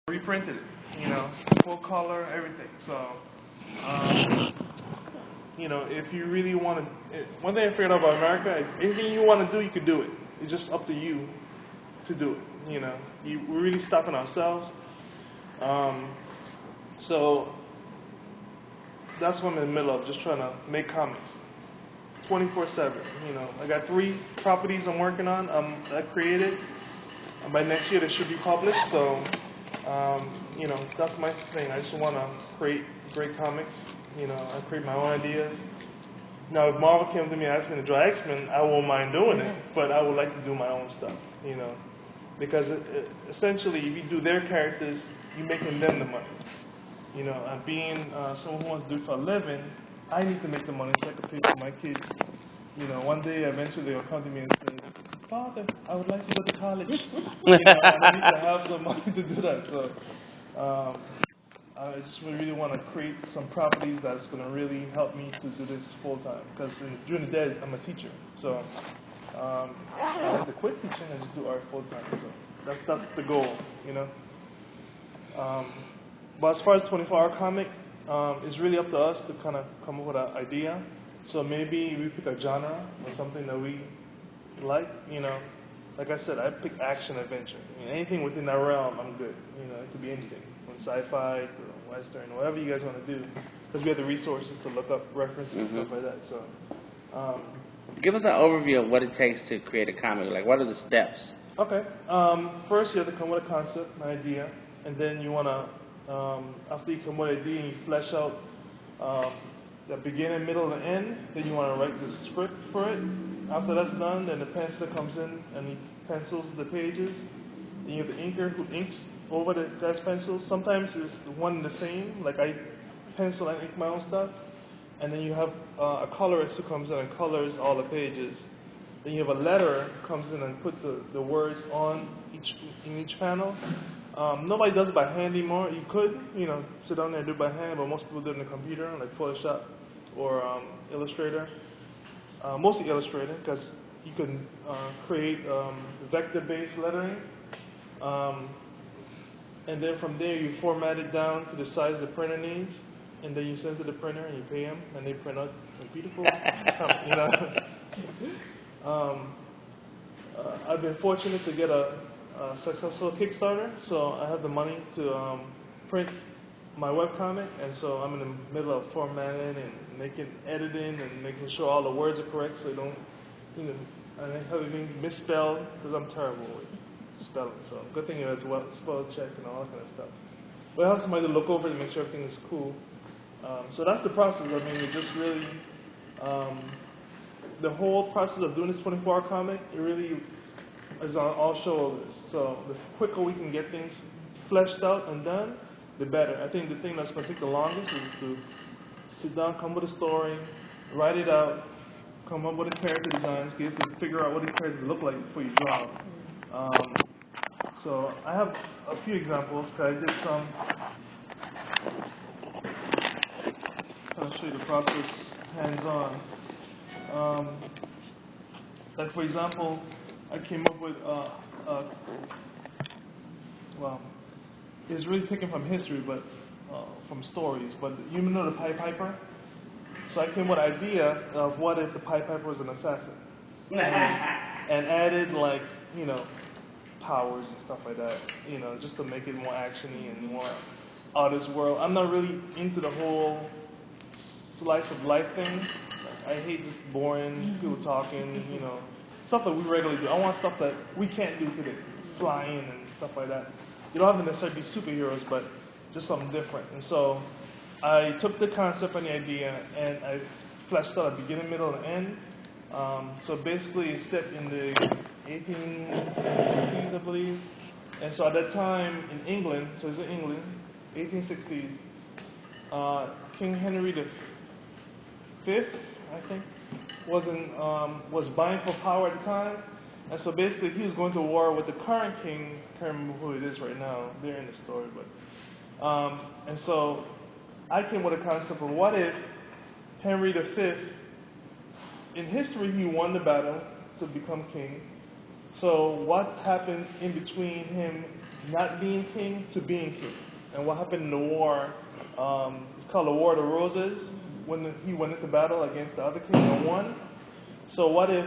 reprinted it, full color, everything. So, if you really want to, one thing I figured out about America, anything you want to do, you can do it. It's just up to you to do it. We're really stopping ourselves. So that's what I'm in the middle of, just trying to make comics 24/7. I got 3 properties I'm working on. I created. By next year, they should be published. So, that's my thing. I just want to create great comics. I create my own ideas. Now, if Marvel came to me and asked me to draw X-Men, I won't mind doing it, but I would like to do my own stuff, because essentially, if you do their characters, you're making them the money. Being someone who wants to do it for a living, I need to make the money so I can pay for my kids. One day, eventually, they'll come to me and say, "Father, I would like to go to college." And I need to have some money to do that. So, I just really want to create some properties that's going to really help me to do this full time. Because during the day, I'm a teacher. So, I have to quit teaching and just do art full time. So that's the goal, But as far as 24-hour comic, it's really up to us to kind of come up with an idea. So maybe we pick a genre or something that we like. Like I said, I pick action adventure. Anything within that realm, I'm good. It could be anything, from sci-fi to western, whatever you guys want to do, because we have the resources to look up references and stuff like that. So, give us an overview of what it takes to create a comic. Like, what are the steps? Okay. First, you have to come with a concept, an idea, and then you want to, after you come with an idea and you flesh out the beginning, middle, and end, then you want to write the script for it. After that's done, then the penciler comes in and he pencils the pages. Then you have the inker who inks over the guy's pencils. Sometimes it's one and the same, like I pencil and ink my own stuff. And then you have a colorist who comes in and colors all the pages. Then you have a letterer who comes in and puts the words on in each panel. Nobody does it by hand anymore. You could, sit down there and do it by hand, but most people do it on the computer, like Photoshop or Illustrator. Mostly Illustrator, because you can create vector-based lettering. And then from there, you format it down to the size the printer needs. And then you send it to the printer and you pay them, and they print out a beautiful I've been fortunate to get a successful Kickstarter, so I have the money to print my webcomic, and so I'm in the middle of formatting and editing and making sure all the words are correct, so they don't, I have anything misspelled, because I'm terrible with spelling. So good thing it's spell check and all that kind of stuff. But I have somebody to look over it and make sure everything is cool. So that's the process. It just really, the whole process of doing this 24-hour comic, it really is on all shoulders. So the quicker we can get things fleshed out and done, the better. I think the thing that's going to take the longest is to sit down, come with a story, write it out, come up with a character designs, get to figure out what the characters look like before you draw them. So I have a few examples, because I did some. I'll show you the process hands-on. Like for example, I came up with it's really taken from history, but from stories. But you know the Pied Piper? So I came with an idea of what if the Pied Piper was an assassin, and added powers and stuff like that, just to make it more actiony and more out of this world. I'm not really into the whole slice of life thing. I hate just boring people talking, stuff that we regularly do. I want stuff that we can't do today, flying and stuff like that. You don't have to necessarily be superheroes, but just something different. And so I took the concept and the idea, and I fleshed out a beginning, middle, and end. So basically, it's set in the 1860s, I believe. And so at that time in England, so it's in England, 1860s, King Henry V, I think, was vying for power at the time. And so basically, he was going to war with the current king. I can't remember who it is right now. They're in the story, but and so I came with a concept of what if Henry V, in history, he won the battle to become king. So what happens in between him not being king to being king. And what happened in the war, it's called the War of the Roses, when he went into battle against the other king and won. So what if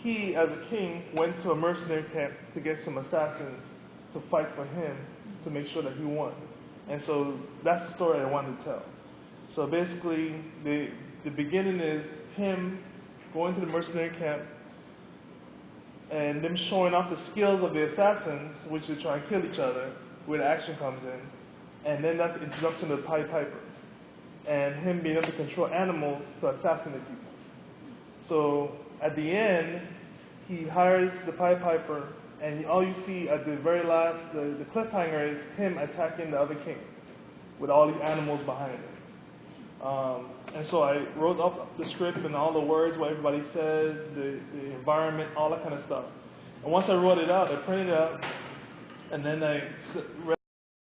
he, as a king, went to a mercenary camp to get some assassins to fight for him to make sure that he won? And so that's the story I wanted to tell. So basically, the beginning is him going to the mercenary camp and them showing off the skills of the assassins, which they try and kill each other, where the action comes in. And then that's the introduction of the Pied Piper. And him being able to control animals to assassinate people. So at the end, he hires the Pied Piper, and all you see at the very last, the cliffhanger is him attacking the other king with all these animals behind him. And so I wrote up the script and all the words, what everybody says, the environment, all that kind of stuff. And once I wrote it out, I printed it out, and then I read